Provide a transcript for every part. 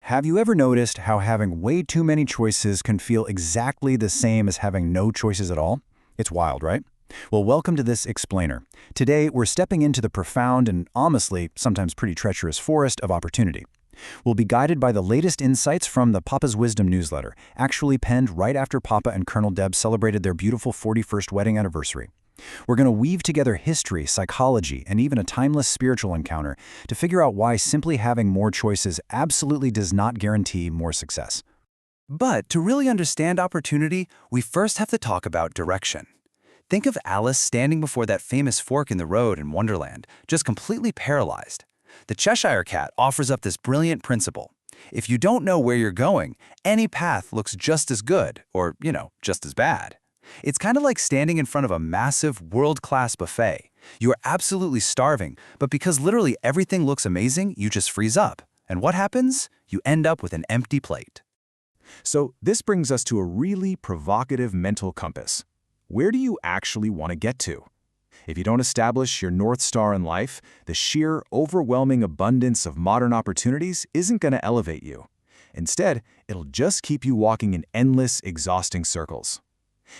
Have you ever noticed how having way too many choices can feel exactly the same as having no choices at all? It's wild, right? Well, welcome to this explainer. Today, we're stepping into the profound and honestly, sometimes pretty treacherous forest of opportunity. We'll be guided by the latest insights from the Papa's Wisdom newsletter, actually penned right after Papa and Colonel Deb celebrated their beautiful 41st wedding anniversary. We're going to weave together history, psychology, and even a timeless spiritual encounter to figure out why simply having more choices absolutely does not guarantee more success. But to really understand opportunity, we first have to talk about direction. Think of Alice standing before that famous fork in the road in Wonderland, just completely paralyzed. The Cheshire Cat offers up this brilliant principle. If you don't know where you're going, any path looks just as good, or, just as bad. It's kind of like standing in front of a massive, world-class buffet. You are absolutely starving, but because literally everything looks amazing, you just freeze up. And what happens? You end up with an empty plate. So this brings us to a really provocative mental compass. Where do you actually want to get to? If you don't establish your North Star in life, the sheer, overwhelming abundance of modern opportunities isn't going to elevate you. Instead, it'll just keep you walking in endless, exhausting circles.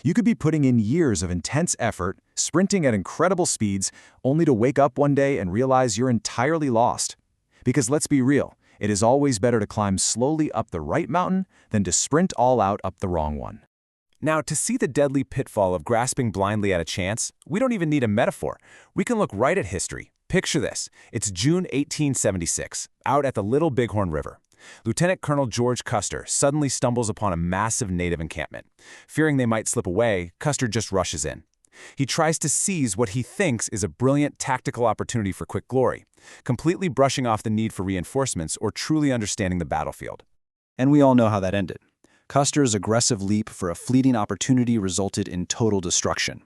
You could be putting in years of intense effort, sprinting at incredible speeds, only to wake up one day and realize you're entirely lost. Because let's be real, it is always better to climb slowly up the right mountain than to sprint all out up the wrong one. Now, to see the deadly pitfall of grasping blindly at a chance, we don't even need a metaphor. We can look right at history. Picture this. It's June 1876, out at the Little Bighorn River. Lieutenant Colonel George Custer suddenly stumbles upon a massive native encampment. Fearing they might slip away, Custer just rushes in. He tries to seize what he thinks is a brilliant tactical opportunity for quick glory, completely brushing off the need for reinforcements or truly understanding the battlefield. And we all know how that ended. Custer's aggressive leap for a fleeting opportunity resulted in total destruction.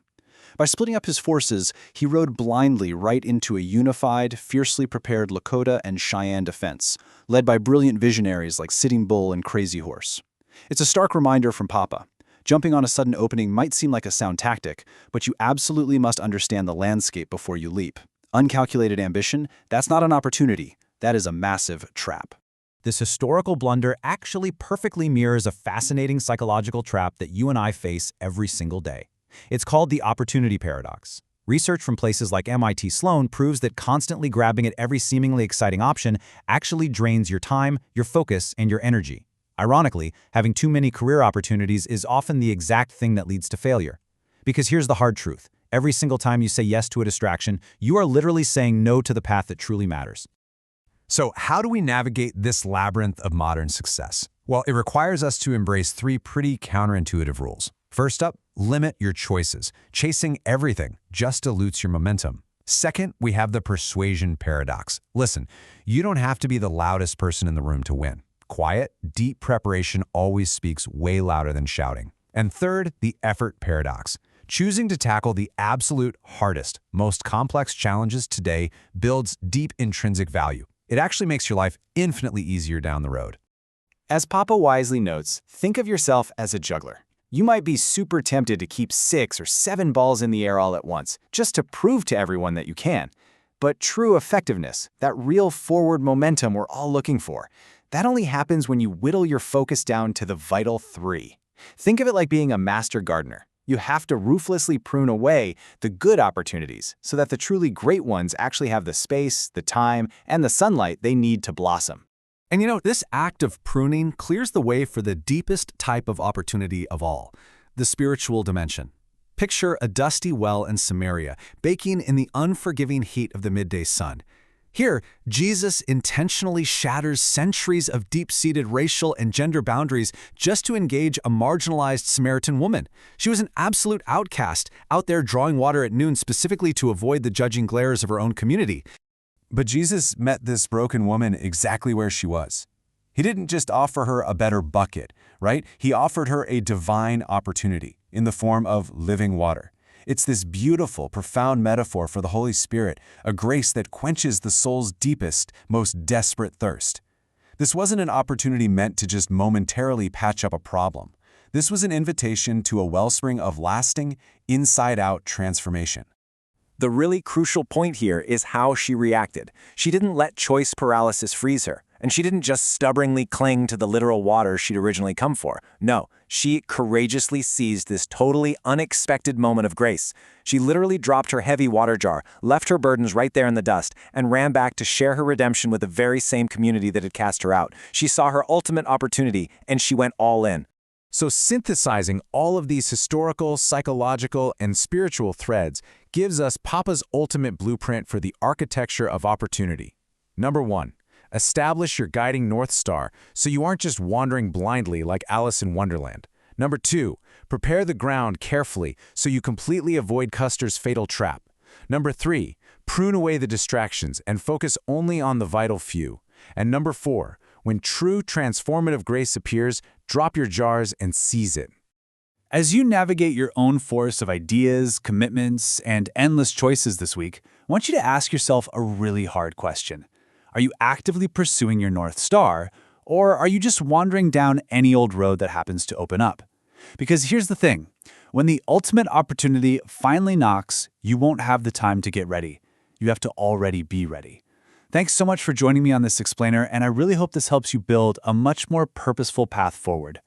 By splitting up his forces, he rode blindly right into a unified, fiercely prepared Lakota and Cheyenne defense, led by brilliant visionaries like Sitting Bull and Crazy Horse. It's a stark reminder from Papa. Jumping on a sudden opening might seem like a sound tactic, but you absolutely must understand the landscape before you leap. Uncalculated ambition, that's not an opportunity, that is a massive trap. This historical blunder actually perfectly mirrors a fascinating psychological trap that you and I face every single day. It's called the opportunity paradox. Research from places like MIT Sloan proves that constantly grabbing at every seemingly exciting option actually drains your time, your focus, and your energy. Ironically, having too many career opportunities is often the exact thing that leads to failure. Because here's the hard truth. Every single time you say yes to a distraction, you are literally saying no to the path that truly matters. So how do we navigate this labyrinth of modern success? Well, it requires us to embrace three pretty counterintuitive rules. First up, limit your choices. Chasing everything just dilutes your momentum. Second, we have the persuasion paradox. Listen, you don't have to be the loudest person in the room to win. Quiet, deep preparation always speaks way louder than shouting. And third, the effort paradox. Choosing to tackle the absolute hardest, most complex challenges today builds deep intrinsic value. It actually makes your life infinitely easier down the road. As Papa wisely notes, think of yourself as a juggler. You might be super tempted to keep 6 or 7 balls in the air all at once, just to prove to everyone that you can. But true effectiveness, that real forward momentum we're all looking for, that only happens when you whittle your focus down to the vital 3. Think of it like being a master gardener. You have to ruthlessly prune away the good opportunities so that the truly great ones actually have the space, the time, and the sunlight they need to blossom. And this act of pruning clears the way for the deepest type of opportunity of all, the spiritual dimension. Picture a dusty well in Samaria, baking in the unforgiving heat of the midday sun. Here, Jesus intentionally shatters centuries of deep-seated racial and gender boundaries just to engage a marginalized Samaritan woman. She was an absolute outcast, out there drawing water at noon specifically to avoid the judging glares of her own community. But Jesus met this broken woman exactly where she was. He didn't just offer her a better bucket, right? He offered her a divine opportunity in the form of living water. It's this beautiful, profound metaphor for the Holy Spirit, a grace that quenches the soul's deepest, most desperate thirst. This wasn't an opportunity meant to just momentarily patch up a problem. This was an invitation to a wellspring of lasting, inside-out transformation. The really crucial point here is how she reacted. She didn't let choice paralysis freeze her. And she didn't just stubbornly cling to the literal water she'd originally come for. No, she courageously seized this totally unexpected moment of grace. She literally dropped her heavy water jar, left her burdens right there in the dust, and ran back to share her redemption with the very same community that had cast her out. She saw her ultimate opportunity, and she went all in. So synthesizing all of these historical, psychological, and spiritual threads gives us Papa's ultimate blueprint for the architecture of opportunity. Number 1. Establish your guiding North Star so you aren't just wandering blindly like Alice in Wonderland. Number 2. Prepare the ground carefully so you completely avoid Custer's fatal trap. Number 3. Prune away the distractions and focus only on the vital few. And number 4. When true transformative grace appears, drop your jars and seize it. As you navigate your own forest of ideas, commitments, and endless choices this week, I want you to ask yourself a really hard question. Are you actively pursuing your North Star, or are you just wandering down any old road that happens to open up? Because here's the thing, when the ultimate opportunity finally knocks, you won't have the time to get ready. You have to already be ready. Thanks so much for joining me on this explainer, and I really hope this helps you build a much more purposeful path forward.